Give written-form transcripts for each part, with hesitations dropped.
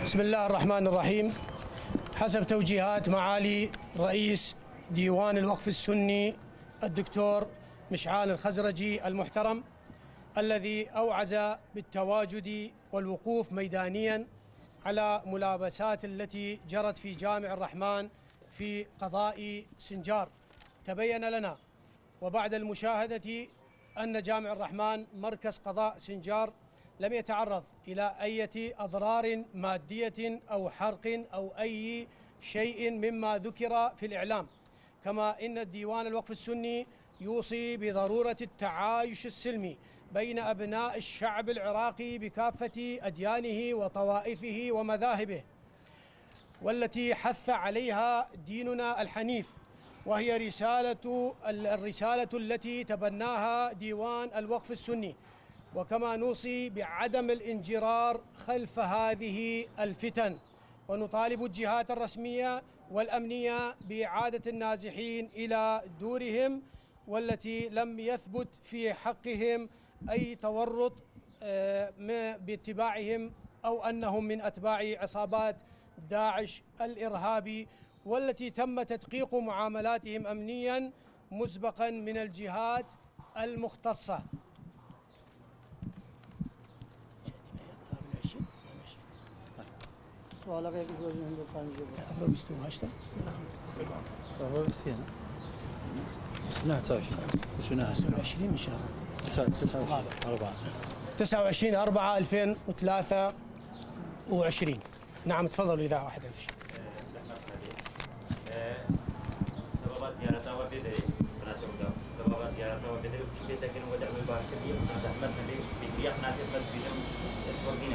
بسم الله الرحمن الرحيم. حسب توجيهات معالي رئيس ديوان الوقف السني الدكتور مشعال الخزرجي المحترم، الذي أوعز بالتواجد والوقوف ميدانيا على ملابسات التي جرت في جامع الرحمن في قضاء سنجار، تبين لنا وبعد المشاهدة أن جامع الرحمن مركز قضاء سنجار لم يتعرض إلى أي أضرار مادية أو حرق أو أي شيء مما ذكر في الإعلام. كما إن الديوان الوقف السني يوصي بضرورة التعايش السلمي بين أبناء الشعب العراقي بكافة أديانه وطوائفه ومذاهبه، والتي حث عليها ديننا الحنيف، وهي الرسالة التي تبناها ديوان الوقف السني. وكما نوصي بعدم الانجرار خلف هذه الفتن، ونطالب الجهات الرسمية والأمنية بإعادة النازحين إلى دورهم، والتي لم يثبت في حقهم أي تورط باتباعهم أو أنهم من أتباع عصابات داعش الإرهابي، والتي تم تدقيق معاملاتهم أمنيا مسبقا من الجهات المختصة. سؤالك ايش وزن عنده خارج افرو بيستو هاشتا فهو بسينا لا 29 ان شاء الله 29 29/4/2023. نعم تفضلوا اذا واحد يمشي. سببات زيارتها وبدري سببات زيارتها وبدري وشو بيتكن ودع مباشرين زحمت نبي بيريح ناس مسجدهم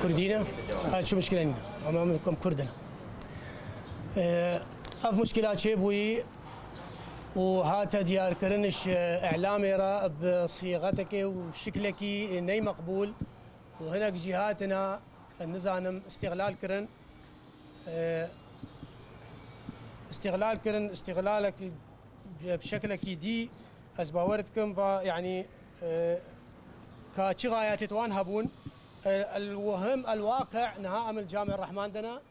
كردينا هاي شو مشكلة أمامكم كردنا. أف مشكلات شيء بوي وهاتا ديار كرنش إعلامي را بصيغتك وشكلك ني مقبول، وهناك جهاتنا النظام استغلالك بشكلك دي أزباورتكم يعني كاتش غايات توان هبون. الوهم الواقع نها أمل جامع الرحمن دنا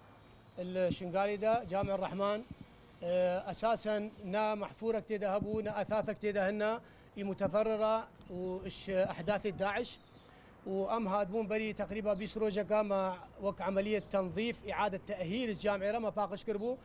الشنغالي دا جامع الرحمن أساسا نا محفورك تيدا هبو نا أثاثك تيدا هنا متضررة وش أحداث الداعش، وأم هادبون بري تقريبا بيسروجا مع وك عملية تنظيف إعادة تأهيل الجامع رما باقش كربو.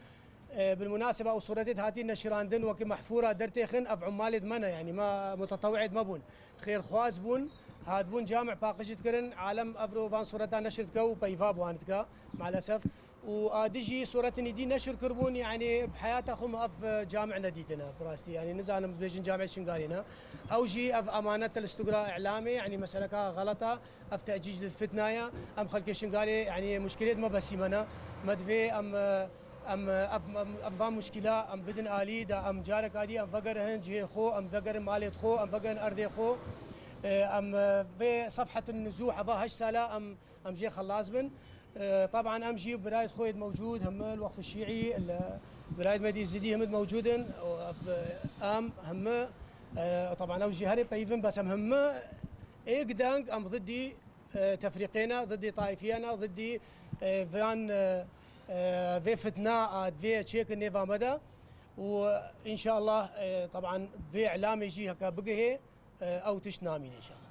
بالمناسبة وصورتي هاتي نشراندن وكي محفورة درتيخن أف عمالي دمنا يعني ما متطوعي دمبون خير خواز بون هادبون جامع باقشت كرن عالم أفرو فان صورتها نشرت كو بيفاب وانتكا مع الأسف، وآدجي صورتني دي نشر كربون يعني بحياة أخوم أف جامع نديتنا براستي يعني نزالم بيجن جامع شنغالينا أو جي أف أمانة الاستقراء إعلامي يعني مسألة غلطة أف تأجيج للفتناية أم خلق شنغالي يعني مشكلة ما بسيمنا مدفي أم مشكلة أم بدن آلي دا أم جارك آدي أم فقر هن جهي خو أم فقر ماليت خو أم فقر أرضي خو أم في صفحة النزوح أبا هش سالة أم جي خلاص بن. طبعا أم جي براية خويد موجود هم الوقف الشيعي براية مدي الزدي هم موجودين أم هم طبعا أو جي هاري بيفن بس هم إيقدانك أم ضدي تفريقنا ضدي طائفينا ضدي فان في فتنة في تشيك النيفا مدى، وإن شاء الله طبعا في إعلام يجي هكا بقيه أو تشنامين إن شاء الله.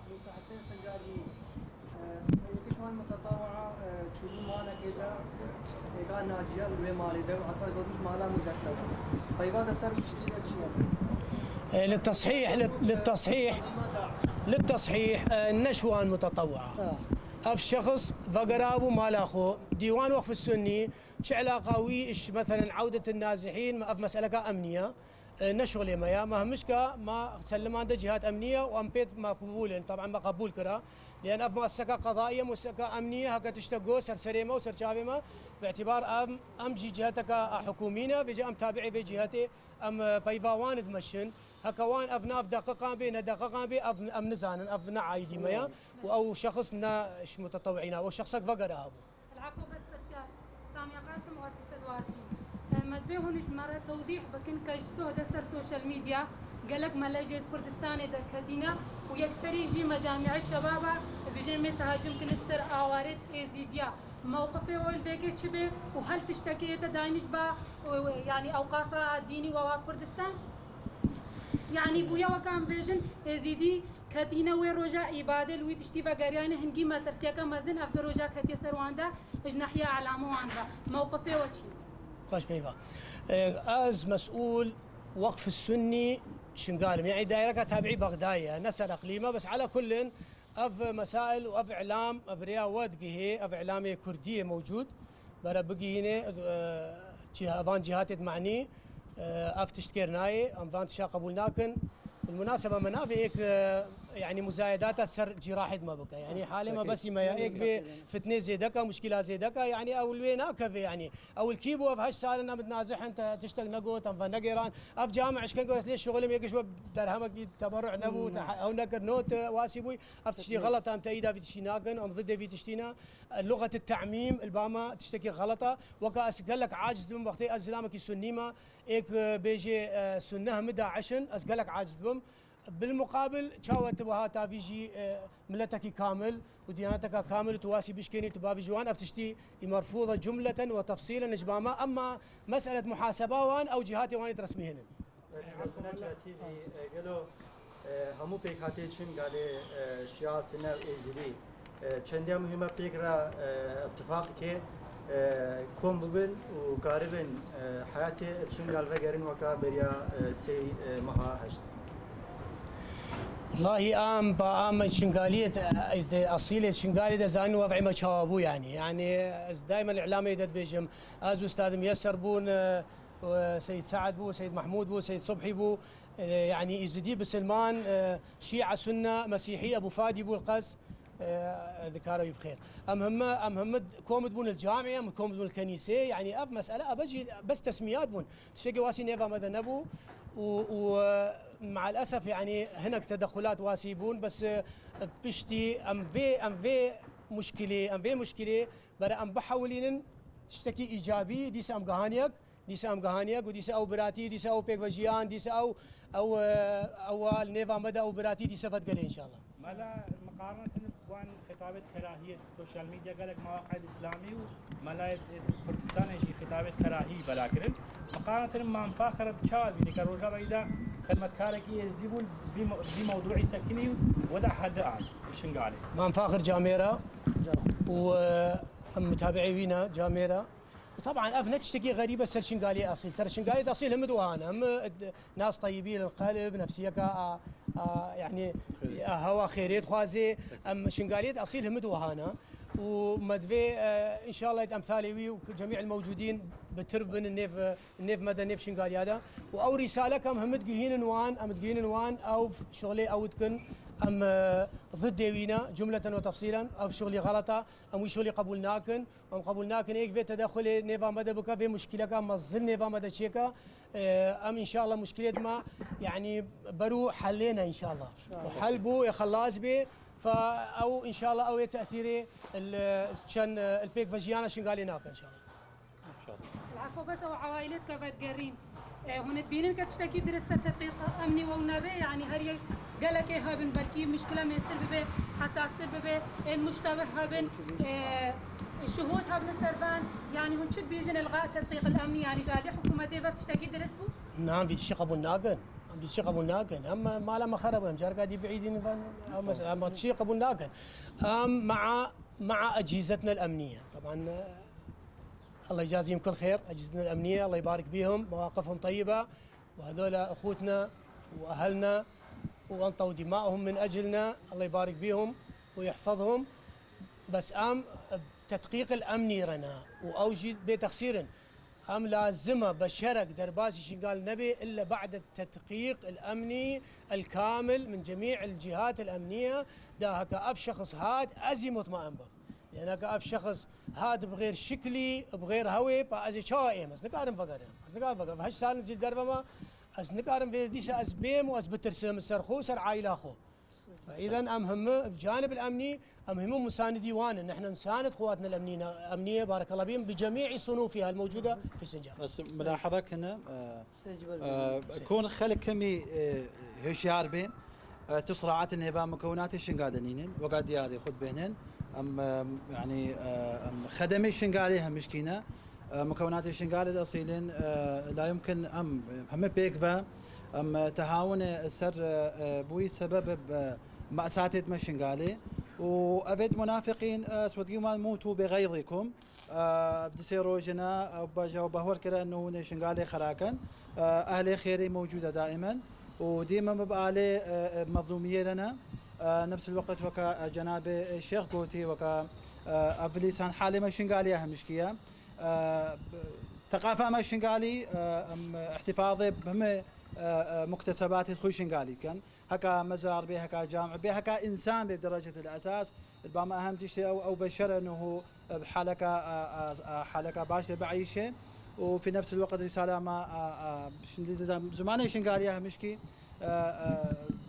لسه حسين سنجاجي كشوان متطوعة تشوفوا معنا كذا إذا ناجية ولا مالي ده وعصا بدوش مالا مدخل فيبقى السر للتصحيح النشوان متطوعة اف شخص فقرابو مالاخو ديوان وقف السني علاقه ويش مثلا عوده النازحين اف مساله امنيه نشغل ما همشكا ما سلمان ده جهات امنيه وام بيت مقبول طبعا ما قبول كرا لان اف مؤسسه قضائيه مؤسسه امنيه هكا تشتغو سرسريمه وسرشافيمه باعتبار ام جي جهتك حكومينا في ام تابعي في جهتي ام بيفاوان دمشن هكا وان افناف دقيقه بين دقيقه بي ام نزان افنا عايدي ميا او شخصنا متطوعين او شخصك فقر ابو العفو بس سامية قاسم مؤسسة وارثين مدبي هونج مرة توضيح بكن كجتو دسر سوشيال ميديا قالك ملاجئ كردستان در كتينا ويكسري جي مجامع شبابا بجمع تهاجم كنسر آوارد إزيديا موقفه والبيكي شبه وهل تشتكي تداينج با يعني أوقاف ديني ووا كردستان يعني بويا وكان بيجن إزيدي كتينا وروجا عبادة لوي تشتيبا قريانة هنجي ما ترسيكا مازن أفضل روجا كتي سرواندا اجنحيا علامو واندا موقفه وشي خوش بيفا از مسؤول وقف السني شنقالم يعني دايرة تابعي بغداية نسأل أقليمة بس على كل أف مسائل وأف إعلام أبريا ودقه أف إعلامية كردية موجود برا بقي هنا أفان جهات معني أف تشتكرناي أنفان تشا قبولناكن بالمناسبة منافع هيك يعني مزايدات سر جراحة ما بقى يعني حاليا ما بس ما هيك بفتنة زيدكا مشكلة زيدكا يعني او الويناك يعني او الكيبو اف هاش سالنا بتنازح انت تشتغل نقوت ام نقيران اف جامع ايش كان ليش شغل هيك شو درهمك تبرع نبو او نكر نوت واسيبوي اف تشتي غلط ام تايدا في تشتيناكن ام ضد في تشتينا لغة التعميم الباما تشتكي غلطة وكاس قال لك عاجز من وقتي ازلامك السنيمه هيك بيجي سنه مدى عشن اس قال لك عاجز بهم بالمقابل تشاوت تبغى تافيجي ملتك كامل وديانتك كامل تواسي بشكيني تبافي جوان افتشتي مرفوضه جمله وتفصيلا نجباما اما مساله محاسبه وان او جهات وان رسمي هنا قالوا همو بيك هاتيشن قال شياسنا ازلي چندیا مهمه فكره اتفاق که كوم ببن وقاربن حياتي شن قال فقرن وكا بريا سي مها هشت والله بام شنقاليه اصيله شنقاليه زاني وضعي ما شابو يعني دائما الاعلام يدد بيجم از استاذ ميسر بون سيد سعد بو سيد محمود بو سيد صبحي بو يعني يزدي بسلمان شيعه سنه مسيحيه ابو فادي بو القس ذكاره بخير هم كومد بون الجامعه كومد بون الكنيسه يعني اب مساله بجي بس تسميات بون تشقي واسي نيفا مدى نبو ومع الاسف يعني هناك تدخلات واسيبون بس بشتي ام في مشكله برا ام بحاولين تشتكي ايجابي ديس ام قهانيك وديس او براتي ديس او بيك فجيان ديس او نيفا مدى او براتي ديس فت قال ان شاء الله ملا مقارنة بوان خطابة كراهية السوشيال ميديا قالك مواقع الإسلامي وملاية كردستان يجي خطابة كراهية بلاكرن مقارنة مع مفاخرة شاب اللي كروجا بيدا خدمة كارك يزديبون في موضوع سكني ودع حد الآن الشنقالي مع مفاخر جاميرا ومتابعي وينا جاميرا وطبعا افنت تشتكي غريبه سر شنقالي اصيل ترى شنقالي اصيل هم دوهانا هم ناس طيبين القلب نفسيك يعني هوا خيريت خوازي ام شنقالي اصيل هم دوهانا ومدفي ان شاء الله امثالي وي وجميع الموجودين بتربن النيف مدى النيف شنقالي هذا او رساله كم هم تجيهين نوان او شغلي او تكن ام ضد وينا جمله وتفصيلا او شغلي غلطه ام شغلي قبولناكن هيك في تدخل نيفا مدى بك في مشكله كان مظل نيفا مدى تشيكا ام ان شاء الله مشكله ما يعني برو حلينا ان شاء الله وحلبو يا خلاص بي او ان شاء الله او تاثيري كان البيك فجيانا شنقالي ناك ان شاء الله العفو بس وعوائلتك بتقرين هون تبينن كتشتكي درست تدقيق امني ونبي يعني هري قالك هابن بلكي مشكله ميستر ببي حساس ببي المشتبه هابن الشهود هابن السربان يعني هون شد بيجن الغاء التدقيق الامني يعني قال حكومتي بتشتكي درست بو نعم في شيء قبولناكن اما ما لما خربوا جار قاعد بعيدين اما شيء قبولناكن مع اجهزتنا الامنيه طبعا الله يجازيهم كل خير اجهزتنا الامنيه الله يبارك بهم مواقفهم طيبه وهذول اخوتنا واهلنا وانطوا دمائهم من اجلنا الله يبارك بهم ويحفظهم بس تدقيق الامني رنا واوجد بتقصير لازمه بشرك درباسي شنقال نبي الا بعد التدقيق الامني الكامل من جميع الجهات الامنيه دا هكا اف شخص هاد ازيموت ما انبه لان هكا اف شخص هاد بغير شكلي بغير هوي بازي شايم بس نقارن فقط فهش سال نزيد دربما اس نقارن في ديسا اسبيم واس بترسم سرخو سر عائله اخو فاذا هم بجانب الامني هم مساندي وانا نحن نساند قواتنا الامنيه بارك الله بهم بجميع صنوفها الموجوده في سنجاب. بس ملاحظه هنا كون خلق كمي هشيار بين تصراعات النظام مكونات الشنقادنين وقاعد دياري خد بينن ام يعني خدمي الشنقالي مشكينه مكونات الشنقالي الاصيلين لا يمكن هم بيكبا تهاون السر بوي سبب مأساة مشنقالي وأبد منافقين اسوديما موتوا بغيظكم بتسيروا جنا بهور كده انه نشنقالي خراكن اهلي خيري موجوده دائما وديما مبقى عليه مظلوميه لنا نفس الوقت وكا جناب الشيخ قوتي وكا افليسان حالي مشنقالي اهم مشكيه ثقافه مشنقالي احتفاظي بهم مكتسبات الخوشنقالي كان هكا مزار به هكا جامع به هكا انسان بدرجه الاساس الباما اهم شيء او بشر انه حلقه باشا بعيشه وفي نفس الوقت رساله ما زمانه شنقاليها مشكي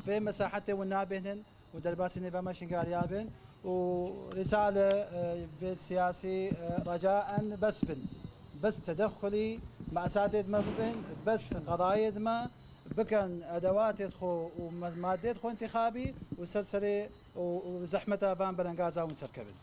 في مساحته والنابهن ودرباسي بما شنقاليا ورساله بيت سياسي رجاء بس تدخلي مع اساتذه ما بين بس قضايا ما بكن ادوات يدخل ومادة يدخل انتخابي وسلسله وزحمته بان بلنغازا ونسركبن.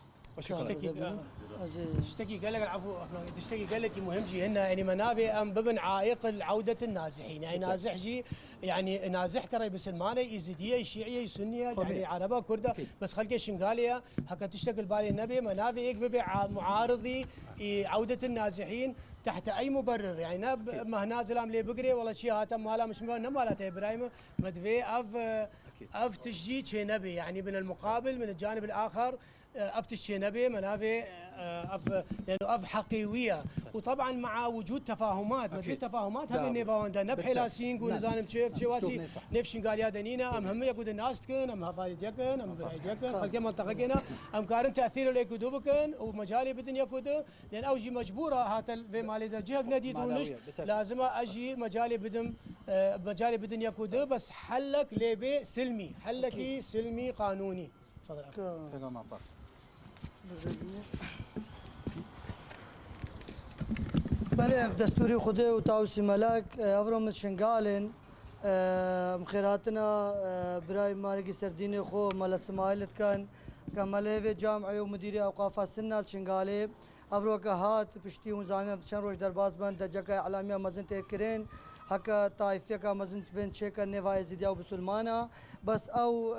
تشتكي قال لك العفو تشتكي قال لك مهم جي هنا يعني منابع ام ببن عائق عوده النازحين يعني نازح جي يعني نازح ترى بسلمانه يزيديه شيعيه سنيه يعني عربه كرده بس خلقه شنقاليه هكا تشتكي بالي النبي منابع يكبب معارضي عوده النازحين تحت اي مبرر يعني ما نازل ام لي بقري والله شيء هذا مالا مش مالته ابراهيم مدفي اف تشجيع نبي يعني من المقابل من الجانب الاخر افتش نبي منافع لانه اف حقيويه وطبعا مع وجود تفاهمات ما في تفاهمات هم النيفاوان ده نبحي لاسين قول زانم شيف شواسي نفشن قال يا دنينا هم يقود الناس تكن ام هفايد يكن ام برايد يكن خلق منطقه كنا ام كارن تاثير اللي يكودو بكن ومجالي بدن يكود لان اوجي مجبوره هات في مالي ده جهه نديت ونش لازم اجي مجالي بدن يكود بس حلك ليبي سلمي حلك سلمي قانوني تفضل بله دستوری خوده و تاوسی ملک افرام شنگالن مخیراتنا برای مارگی سردین خو مال اسماعیلت کن کماله جامعه و مدیر اوقاف سنال شنگاله افرو که هات پشتی و زانم چند روز در باز بند جگه اعلامیه مزن تکرین هكا طائفية كمزن فين شيكا نيفاي زيديا وبسلمانا بس او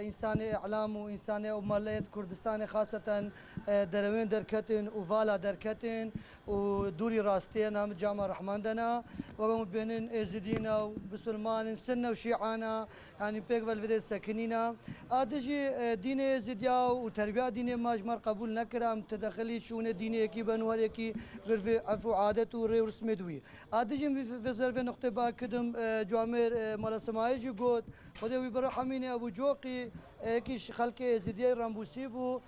انسان اعلام وانسان ومالية كردستان خاصة دروين دركتن وفالا دركتن ودوري راستين هم جامع رحمن دنا وقوم بينن ازدينا وبسلمان سنة وشيعانا يعني بيك والفيديو ساكنينا ادجي دين زيديا وتربية دين ماجمر قبول نكرم تدخلي شون ديني كي بنوري كي غير في عفو عادة وري ورسم دوي ادجي في زرفي نقطة باكدم جوامير مال سمايجي قد خدي ويبرو حميني ابو جوقي كيش خلكي زيدي رامبوسي بو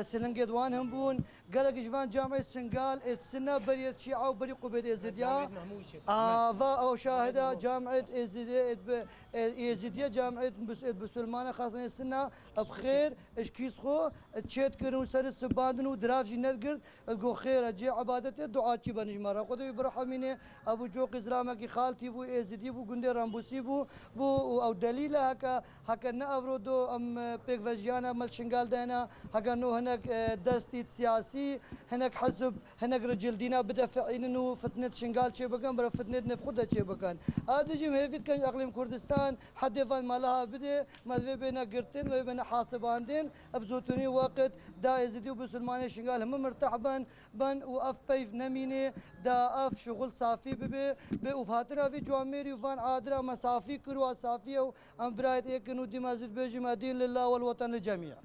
سلنجد وان هم بون قالك جوان جامعة سنغال السنة بريت شيعة وبري قبيد زيديا فا او شاهدة جامعة زيديا جامعة بسلمانة خاصة السنة بخير اشكيس خو تشيت كرون سر السباندن ودراف جنات قرد تقول خير اجي عبادتي دعاء شي بنجمرة خدي ويبرو حميني ابو جوقي زلامك خالتي بو ازدي بو غندي رامبوسي بو او دليل هكا نافرو دو ام بيك فاجيانا مال شنغال دانا هكا نو هناك دستي سياسي هناك حزب هناك رجل دينا بدافعين انه فتنه شنغال شي بكان برا فتنه نفخدها شي بكان ادي مهفيد كان اقليم كردستان حد فان مالها بدي ما بين قرتين وبين حاسباندين ابزوتوني وقت دا ازدي وبسلماني شنغال هم مرتحبا بن واف بيف نميني دا اف شغل صافي بي وبهاتنا في جواميري وفان عادرة مسافي كروا صافية وام برايت ايكنو دي مازد بيجي مدين لله والوطن للجميع.